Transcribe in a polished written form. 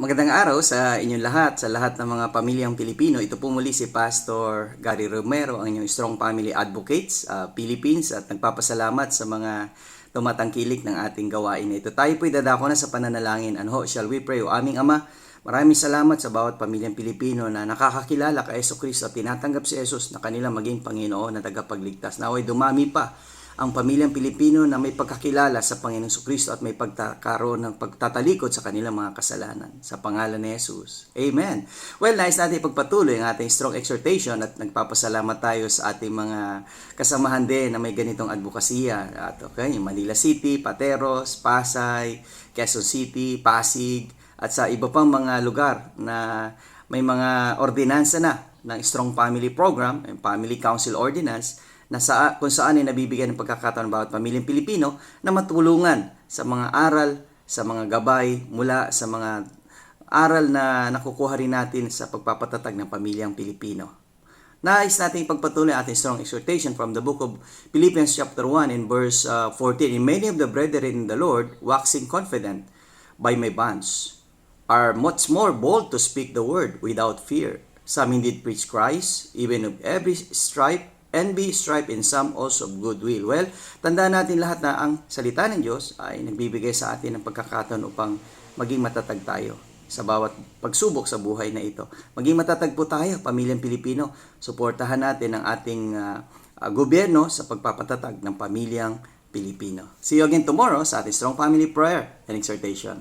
Magandang araw sa inyong lahat, sa lahat ng mga pamilyang Pilipino. Ito po muli si Pastor Gary Romero, ang inyong Strong Family Advocates, Philippines, at nagpapasalamat sa mga tumatangkilik ng ating gawain na ito. Tayo po'y dadako na sa pananalangin. Shall we pray? O aming Ama, maraming salamat sa bawat pamilyang Pilipino na nakakakilala kay Jesucristo at tinatanggap si Jesus na kanilang maging Panginoon na tagapagligtas. Naway dumami pa ang pamilyang Pilipino na may pagkakilala sa Panginoong Jesucristo at may pagkakaroon ng pagtatalikod sa kanilang mga kasalanan. Sa pangalan ni Jesus. Amen. Well, nais natin ipagpatuloy ang ating strong exhortation at nagpapasalamat tayo sa ating mga kasamahan din na may ganitong advokasya. At yung Manila City, Pateros, Pasay, Quezon City, Pasig, at sa iba pang mga lugar na may mga ordinansa na ng Strong Family Program, Family Council Ordinance, na kung saan ay nabibigyan ng pagkakataon bawat pamilyang Pilipino na matulungan sa mga aral, sa mga gabay mula sa mga aral na nakukuha rin natin sa pagpapatatag ng pamilyang Pilipino. Nais natin ipagpatuloy ating strong exhortation from the book of Philippians chapter 1 in verse 14. And many of the brethren in the Lord, waxing confident by my bonds, are much more bold to speak the word without fear. Some indeed preach Christ, even of every stripe, envy, strife, and some also of goodwill. Well, tandaan natin lahat na ang salita ng Diyos ay nagbibigay sa atin ng pagkakataon upang maging matatag tayo sa bawat pagsubok sa buhay na ito. Maging matatag po tayo, pamilyang Pilipino. Suportahan natin ang ating gobyerno sa pagpapatatag ng pamilyang Pilipino. See you again tomorrow sa ating Strong Family Prayer and Exhortation.